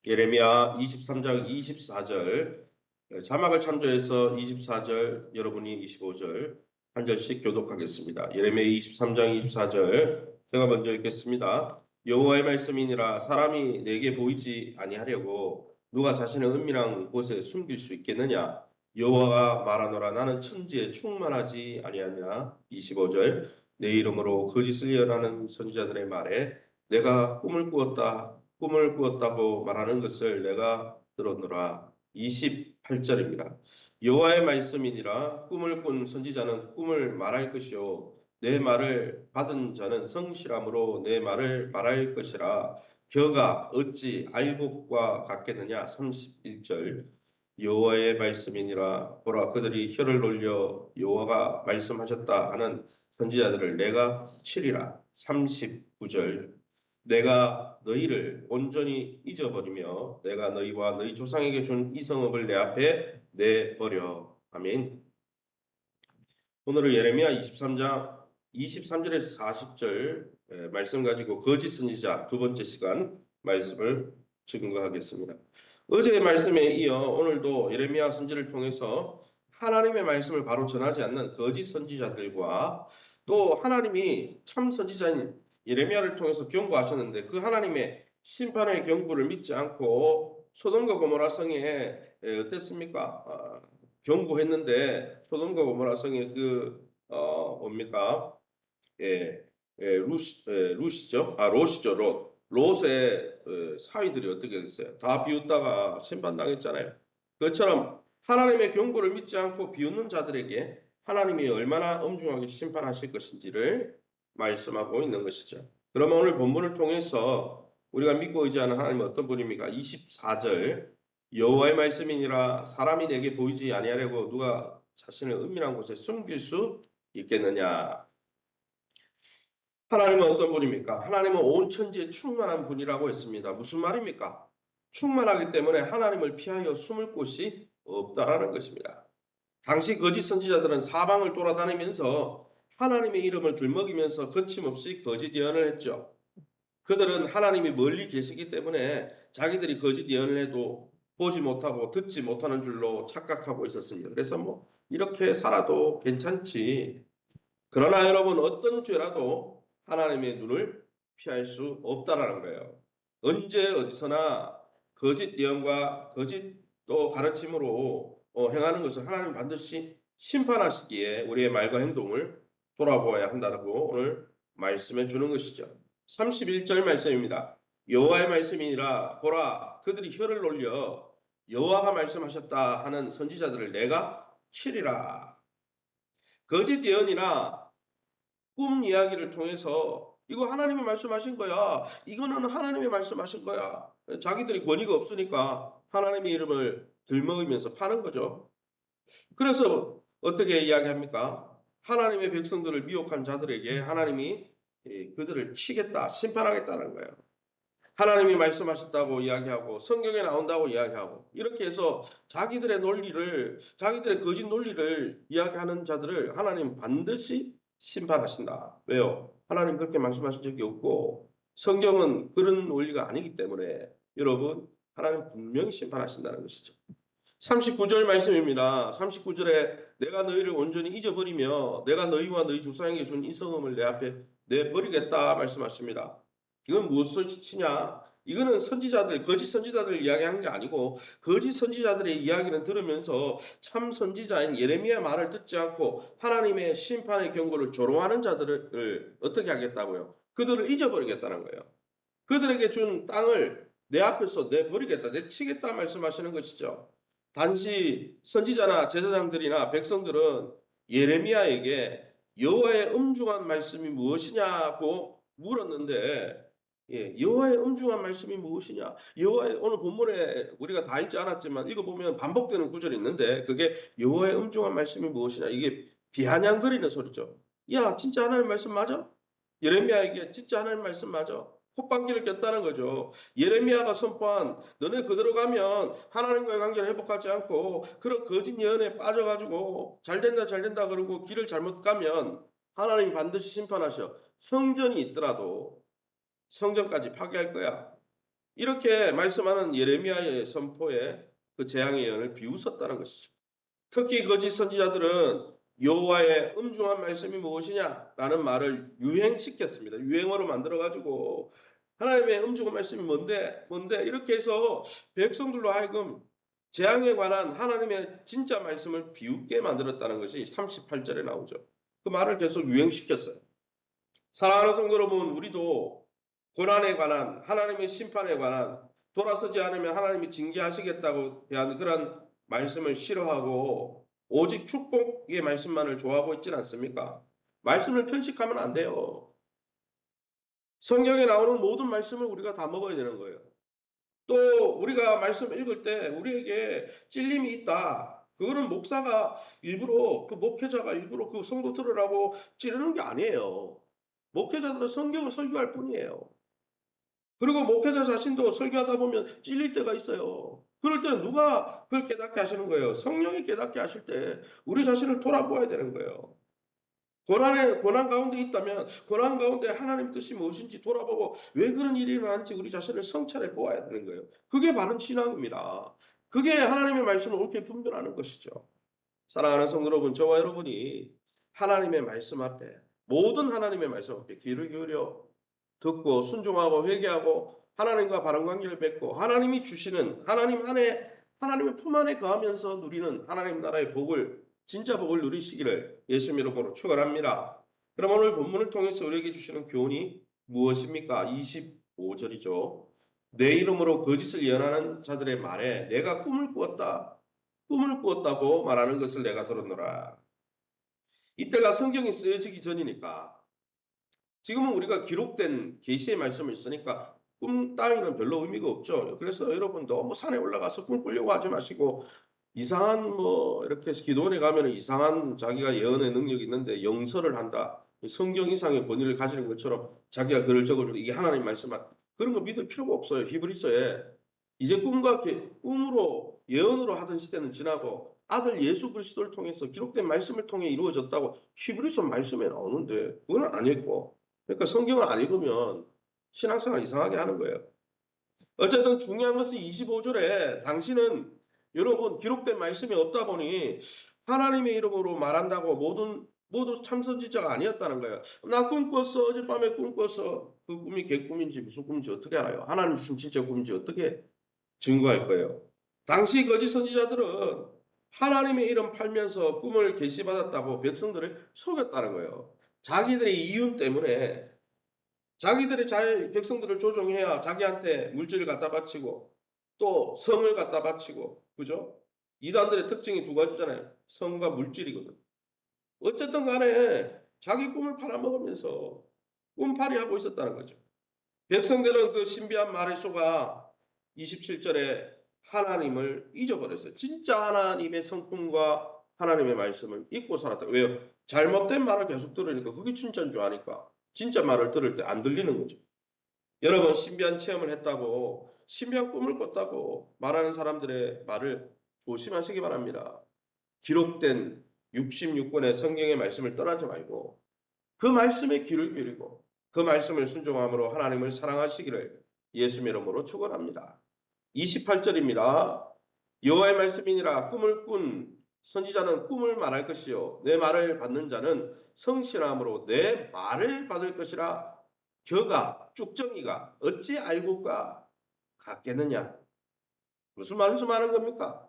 예레미야 23장 24절 자막을 참조해서 24절 여러분이 25절 한 절씩 교독하겠습니다. 예레미야 23장 24절 제가 먼저 읽겠습니다. 여호와의 말씀이니라 사람이 내게 보이지 아니하려고 누가 자신의 은밀한 곳에 숨길 수 있겠느냐. 여호와가 말하노라 나는 천지에 충만하지 아니하냐. 25절 내 이름으로 거짓을 예언하는 선지자들의 말에 내가 꿈을 꾸었다고 말하는 것을 내가 들었노라. 28절입니다. 여호와의 말씀이니라 꿈을 꾼 선지자는 꿈을 말할 것이요 내 말을 받은 자는 성실함으로 내 말을 말할 것이라. 겨가 어찌 알곡과 같겠느냐. 31절 여호와의 말씀이니라 보라 그들이 혀를 놀려 여호와가 말씀하셨다 하는 선지자들을 내가 치리라. 39절 내가 너희를 온전히 잊어버리며 내가 너희와 너희 조상에게 준 이 성읍을 내 앞에 내버려. 아멘. 오늘은 예레미야 23장 23절에서 40절 말씀 가지고 거짓 선지자 두 번째 시간 말씀을 증거하겠습니다. 어제의 말씀에 이어 오늘도 예레미야 선지를 통해서 하나님의 말씀을 바로 전하지 않는 거짓 선지자들과 또 하나님이 참 선지자인 예레미야를 통해서 경고하셨는데 그 하나님의 심판의 경고를 믿지 않고 소돔과 고모라 성에 어땠습니까? 경고했는데 소돔과 고모라 성의 뭡니까? 루시죠? 롯이죠, 롯. 롯의 사위들이 어떻게 됐어요? 다 비웃다가 심판당했잖아요. 그것처럼 하나님의 경고를 믿지 않고 비웃는 자들에게 하나님이 얼마나 엄중하게 심판하실 것인지를 말씀하고 있는 것이죠. 그러면 오늘 본문을 통해서 우리가 믿고 의지하는 하나님은 어떤 분입니까? 24절 여호와의 말씀이니라 사람이 내게 보이지 아니하려고 누가 자신을 은밀한 곳에 숨길 수 있겠느냐. 하나님은 어떤 분입니까? 하나님은 온 천지에 충만한 분이라고 했습니다. 무슨 말입니까? 충만하기 때문에 하나님을 피하여 숨을 곳이 없다라는 것입니다. 당시 거짓 선지자들은 사방을 돌아다니면서 하나님의 이름을 들먹이면서 거침없이 거짓 예언을 했죠. 그들은 하나님이 멀리 계시기 때문에 자기들이 거짓 예언을 해도 보지 못하고 듣지 못하는 줄로 착각하고 있었습니다. 그래서 뭐 이렇게 살아도 괜찮지. 그러나 여러분 어떤 죄라도 하나님의 눈을 피할 수 없다라는 거예요. 언제 어디서나 거짓 예언과 거짓 또 가르침으로 행하는 것을 하나님 반드시 심판하시기에 우리의 말과 행동을 돌아보아야 한다고 오늘 말씀해 주는 것이죠. 31절 말씀입니다. 여호와의 말씀이니라 보라 그들이 혀를 놀려 여호와가 말씀하셨다 하는 선지자들을 내가 치리라. 거짓 예언이나 꿈 이야기를 통해서 이거 하나님이 말씀하신 거야. 이거는 하나님이 말씀하신 거야. 자기들이 권위가 없으니까 하나님의 이름을 들먹이면서 파는 거죠. 그래서 어떻게 이야기합니까? 하나님의 백성들을 미혹한 자들에게 하나님이 그들을 치겠다, 심판하겠다는 거예요. 하나님이 말씀하셨다고 이야기하고 성경에 나온다고 이야기하고 이렇게 해서 자기들의 거짓 논리를 이야기하는 자들을 하나님 반드시 심판하신다. 왜요? 하나님 그렇게 말씀하신 적이 없고 성경은 그런 논리가 아니기 때문에 여러분 하나님 분명히 심판하신다는 것이죠. 39절 말씀입니다. 39절에 내가 너희를 온전히 잊어버리며 내가 너희와 너희 조상에게 준 이 성읍을 내 앞에 내버리겠다 말씀하십니다. 이건 무엇을 치냐? 이거는 선지자들, 거짓 선지자들 이야기하는 게 아니고 거짓 선지자들의 이야기를 들으면서 참 선지자인 예레미야 말을 듣지 않고 하나님의 심판의 경고를 조롱하는 자들을 어떻게 하겠다고요? 그들을 잊어버리겠다는 거예요. 그들에게 준 땅을 내 앞에서 내버리겠다, 내치겠다 말씀하시는 것이죠. 단지 선지자나 제사장들이나 백성들은 예레미야에게 여호와의 엄중한 말씀이 무엇이냐고 물었는데 여호와의 엄중한 말씀이 무엇이냐? 여호와의 오늘 본문에 우리가 다 읽지 않았지만 읽어보면 반복되는 구절이 있는데 그게 여호와의 엄중한 말씀이 무엇이냐? 이게 비아냥거리는 소리죠. 야, 진짜 하나님 말씀 맞아? 예레미야에게 진짜 하나님 말씀 맞아? 콧방귀를 꼈다는 거죠. 예레미야가 선포한 너네 그대로 가면 하나님과의 관계를 회복하지 않고 그런 거짓 예언에 빠져가지고 잘 된다 그러고 길을 잘못 가면 하나님 반드시 심판하셔. 성전이 있더라도 성전까지 파괴할 거야. 이렇게 말씀하는 예레미야의 선포에 그 재앙의 예언을 비웃었다는 것이죠. 특히 거짓 선지자들은 여호와의 엄중한 말씀이 무엇이냐라는 말을 유행시켰습니다. 유행어로 만들어가지고 하나님의 엄중한 말씀이 뭔데 이렇게 해서 백성들로 하여금 재앙에 관한 하나님의 진짜 말씀을 비웃게 만들었다는 것이 38절에 나오죠. 그 말을 계속 유행시켰어요. 사랑하는 성도 여러분, 우리도 고난에 관한 하나님의 심판에 관한 돌아서지 않으면 하나님이 징계하시겠다고 대한 그런 말씀을 싫어하고 오직 축복의 말씀만을 좋아하고 있지는 않습니까? 말씀을 편식하면 안 돼요. 성경에 나오는 모든 말씀을 우리가 다 먹어야 되는 거예요. 또 우리가 말씀 읽을 때 우리에게 찔림이 있다. 그거는 목사가 일부러 그 목회자가 일부러 그 성도 들으라고 찌르는 게 아니에요. 목회자들은 성경을 설교할 뿐이에요. 그리고 목회자 자신도 설교하다 보면 찔릴 때가 있어요. 그럴 때는 누가 그걸 깨닫게 하시는 거예요? 성령이 깨닫게 하실 때 우리 자신을 돌아보아야 되는 거예요. 고난 가운데 있다면 고난 가운데 하나님 뜻이 무엇인지 돌아보고 왜 그런 일이 일어났는지 우리 자신을 성찰해 보아야 되는 거예요. 그게 바른 신앙입니다. 그게 하나님의 말씀을 옳게 분별하는 것이죠. 사랑하는 성도 여러분, 저와 여러분이 하나님의 말씀 앞에 모든 하나님의 말씀 앞에 귀를 기울여 듣고 순종하고 회개하고 하나님과 바른 관계를 맺고 하나님이 주시는 하나님 안에 하나님의 품 안에 거하면서 누리는 하나님 나라의 복을 진짜 복을 누리시기를 예수님 이름으로 축원합니다. 그럼 오늘 본문을 통해서 우리에게 주시는 교훈이 무엇입니까? 25절이죠. 내 이름으로 거짓을 예언하는 자들의 말에 내가 꿈을 꾸었다고 말하는 것을 내가 들었노라. 이때가 성경이 쓰여지기 전이니까 지금은 우리가 기록된 계시의 말씀을 쓰니까 꿈 따위는 별로 의미가 없죠. 그래서 여러분 너무 산에 올라가서 꿈 꾸려고 하지 마시고 이상한 뭐 이렇게 해서 기도원에 가면 이상한 자기가 예언의 능력이 있는데 영설을 한다. 성경 이상의 권위를 가지는 것처럼 자기가 글을 적어주고 이게 하나님 말씀만 그런 거 믿을 필요가 없어요. 히브리서에 이제 꿈으로 예언으로 하던 시대는 지나고 아들 예수 그리스도를 통해서 기록된 말씀을 통해 이루어졌다고 히브리서 말씀에 나오는데 그건 아니고 그러니까 성경을 안 읽으면 신앙생활 이상하게 하는 거예요. 어쨌든 중요한 것은 25절에 당신은 여러분 기록된 말씀이 없다 보니 하나님의 이름으로 말한다고 모두 참선지자가 아니었다는 거예요. 나 꿈 꿨어. 어젯밤에 꿈 꿨어. 그 꿈이 개꿈인지 무슨 꿈인지 어떻게 알아요? 하나님 주신 진짜 꿈인지 어떻게 증거할 거예요? 당시 거짓 선지자들은 하나님의 이름 팔면서 꿈을 계시받았다고 백성들을 속였다는 거예요. 자기들의 이윤 때문에 자기들이 잘 백성들을 조종해야 자기한테 물질을 갖다 바치고 또 성을 갖다 바치고 그죠? 이단들의 특징이 두 가지잖아요. 성과 물질이거든. 어쨌든 간에 자기 꿈을 팔아먹으면서 꿈팔이 하고 있었다는 거죠. 백성들은 그 신비한 말에 속아 27절에 하나님을 잊어버렸어요. 진짜 하나님의 성품과 하나님의 말씀을 잊고 살았다. 왜요? 잘못된 말을 계속 들으니까 그게 진짜인 줄 아니까 진짜 말을 들을 때 안 들리는 거죠. 여러분 신비한 체험을 했다고 신비한 꿈을 꿨다고 말하는 사람들의 말을 조심하시기 바랍니다. 기록된 66권의 성경의 말씀을 떠나지 말고 그 말씀에 귀를 기울이고 그 말씀을 순종함으로 하나님을 사랑하시기를 예수님 이름으로 축원합니다. 28절입니다. 여호와의 말씀이니라 꿈을 꾼 선지자는 꿈을 말할 것이요 내 말을 받는 자는 성실함으로 내 말을 받을 것이라 겨가 쭉정이가 어찌 알고가 같겠느냐. 무슨 말씀하는 겁니까?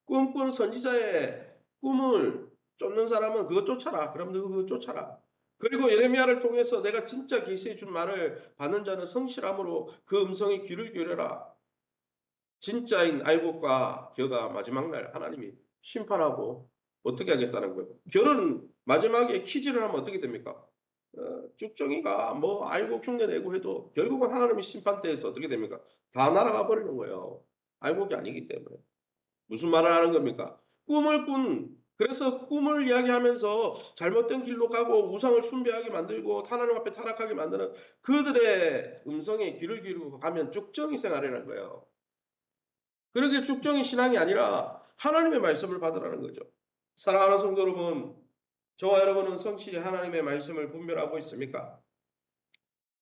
꿈꾼 선지자의 꿈을 쫓는 사람은 그거 쫓아라. 그럼 너 그거 쫓아라. 그리고 예레미야를 통해서 내가 진짜 계시해 준 말을 받는 자는 성실함으로 그 음성에 귀를 기울여라. 진짜인 알곡과 겨가 마지막 날 하나님이 심판하고 어떻게 하겠다는 거예요. 겨는 마지막에 키질을 하면 어떻게 됩니까? 쭉정이가 뭐 알곡 흉내 내고 해도 결국은 하나님의 심판대에서 어떻게 됩니까? 다 날아가 버리는 거예요. 알곡이 아니기 때문에. 무슨 말을 하는 겁니까? 그래서 꿈을 이야기하면서 잘못된 길로 가고 우상을 숭배하게 만들고 하나님 앞에 타락하게 만드는 그들의 음성에 귀를 기울이고 가면 쭉정이 생활이라는 거예요. 그러게 쭉정이 신앙이 아니라 하나님의 말씀을 받으라는 거죠. 사랑하는 성도 여러분, 저와 여러분은 성실히 하나님의 말씀을 분별하고 있습니까?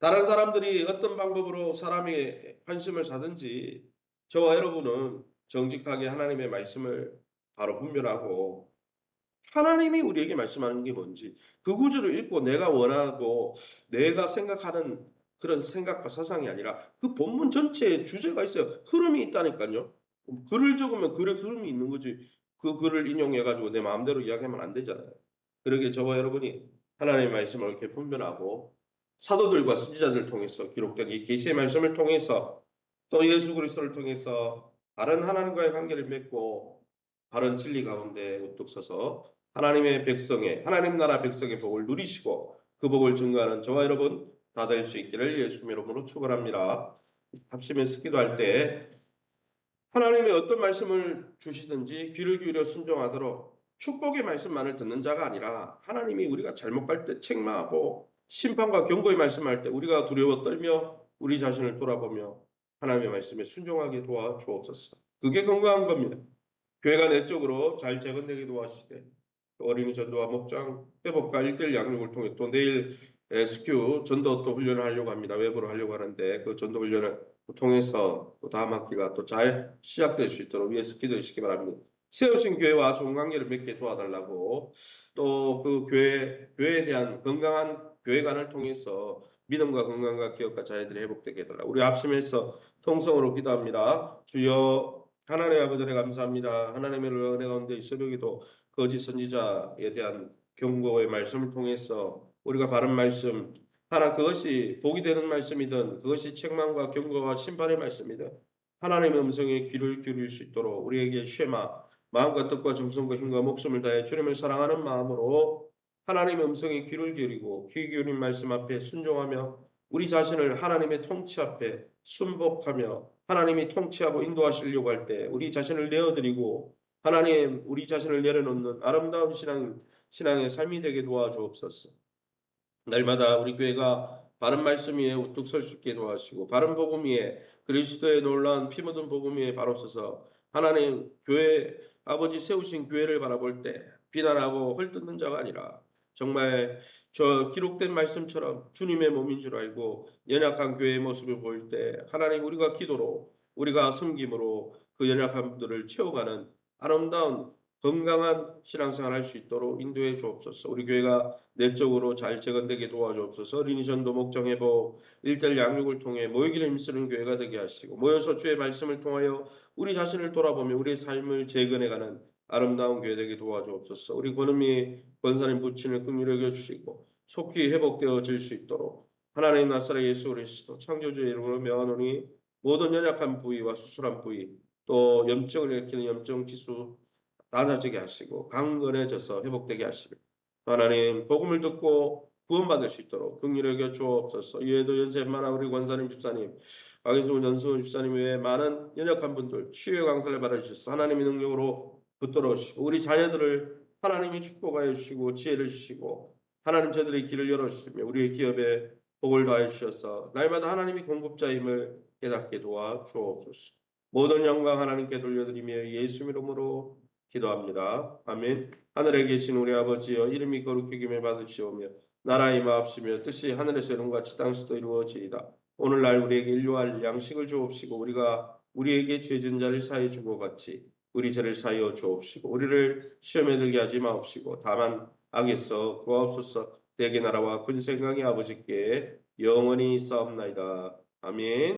다른 사람들이 어떤 방법으로 사람의 관심을 사든지 저와 여러분은 정직하게 하나님의 말씀을 바로 분별하고 하나님이 우리에게 말씀하는 게 뭔지 그 구절을 읽고 내가 원하고 내가 생각하는 그런 생각과 사상이 아니라 그 본문 전체에 주제가 있어요. 흐름이 있다니까요. 글을 적으면 글의 흐름이 있는 거지. 그 글을 인용해가지고 내 마음대로 이야기하면 안 되잖아요. 그러게 저와 여러분이 하나님의 말씀을 이렇게 분별하고 사도들과 선지자들을 통해서 기록된 이 계시의 말씀을 통해서 또 예수 그리스도를 통해서 바른 하나님과의 관계를 맺고 바른 진리 가운데 우뚝 서서 하나님의 백성의 하나님 나라 백성의 복을 누리시고 그 복을 증거하는 저와 여러분 다 될 수 있기를 예수님의 이름으로 축원합니다. 합심해서 기도할 때 하나님의 어떤 말씀을 주시든지 귀를 기울여 순종하도록 축복의 말씀만을 듣는 자가 아니라 하나님이 우리가 잘못 갈 때 책망하고 심판과 경고의 말씀할 때 우리가 두려워 떨며 우리 자신을 돌아보며 하나님의 말씀에 순종하게 도와주옵소서. 그게 건강한 겁니다. 교회가 내적으로 잘 재건되게 도와주시되 어린이 전도와 목장 회복과 일대일 양육을 통해 또 내일 SQ 전도 또 훈련을 하려고 합니다. 외부로 하려고 하는데 그 전도 훈련을 통해서 또 다음 학기가 또 잘 시작될 수 있도록 위해서 기도해 주시기 바랍니다. 세우신 교회와 좋은 관계를 맺게 도와달라고 또 그 교회에 대한 건강한 교회관을 통해서 믿음과 건강과 기업과 자녀들이 회복되게 해달라고 우리 합심해서 통성으로 기도합니다. 주여 하나님의 아버지 를 감사합니다. 하나님의 은혜 가운데 이 새벽에도 거짓 선지자에 대한 경고의 말씀을 통해서 우리가 바른 말씀 하나 그것이 복이 되는 말씀이든 그것이 책망과 경고와 심판의 말씀이든 하나님의 음성에 귀를 기울일 수 있도록 우리에게 쉐마 마음과 뜻과 정성과 힘과 목숨을 다해 주님을 사랑하는 마음으로 하나님의 음성에 귀를 기울이고 귀 기울인 말씀 앞에 순종하며 우리 자신을 하나님의 통치 앞에 순복하며 하나님이 통치하고 인도하시려고 할 때 우리 자신을 내어드리고 하나님 우리 자신을 내려놓는 아름다운 신앙의 삶이 되게 도와주옵소서. 날마다 우리 교회가 바른 말씀 위에 우뚝 설 수 있게 도와주시고 바른 복음 위에 그리스도의 놀라운 피 묻은 복음 위에 바로 서서 하나님 교회 아버지 세우신 교회를 바라볼 때 비난하고 헐뜯는 자가 아니라 정말 저 기록된 말씀처럼 주님의 몸인 줄 알고 연약한 교회의 모습을 보일 때 하나님 우리가 기도로 우리가 섬김으로 그 연약한 분들을 채워가는 아름다운 건강한 신앙생활 할 수 있도록 인도해 주옵소서. 우리 교회가 내적으로 잘 재건되게 도와주옵소서. 어린이 전도 목장 회복 일대일 양육을 통해 모이기를 힘쓰는 교회가 되게 하시고 모여서 주의 말씀을 통하여 우리 자신을 돌아보며 우리의 삶을 재건해가는 아름다운 교회 되게 도와주옵소서. 우리 권은미 권사님 부친을 긍휼히 여겨주시고 속히 회복되어질 수 있도록 하나님 나사렛 예수 그리스도 창조주의 이름으로 명하노니 모든 연약한 부위와 수술한 부위 또 염증을 일으키는 염증 지수 낮아지게 하시고 강건해져서 회복되게 하시고 하나님 복음을 듣고 구원받을 수 있도록 긍휼히 여겨 주옵소서. 이외에도 연세만한 우리 권사님 집사님 박인수 연수 집사님 외에 많은 연약한 분들 치유의 강사를 받아주셔서 하나님의 능력으로 붙들어 주시고 우리 자녀들을 하나님이 축복하여 주시고 지혜를 주시고 하나님 저들의 길을 열어주시며 우리의 기업에 복을 더하여 주셔서 날마다 하나님이 공급자임을 깨닫게 도와 주옵소서. 모든 영광 하나님께 돌려드리며 예수 이름으로 기도합니다. 아멘. 하늘에 계신 우리 아버지여 이름이 거룩히 기을 받으시오며 나라의 마옵시며 뜻이 하늘에서 이룬같이 땅에서도 이루어지이다. 오늘날 우리에게 일용할 양식을 주옵시고 우리가 우리에게 죄진 자를 사해 주고 같이 우리 죄를 사하여 주옵시고 우리를 시험에 들게 하지 마옵시고 다만 악에서 구하옵소서. 대개 나라와 군생강의 아버지께 영원히 싸움나이다. 아멘.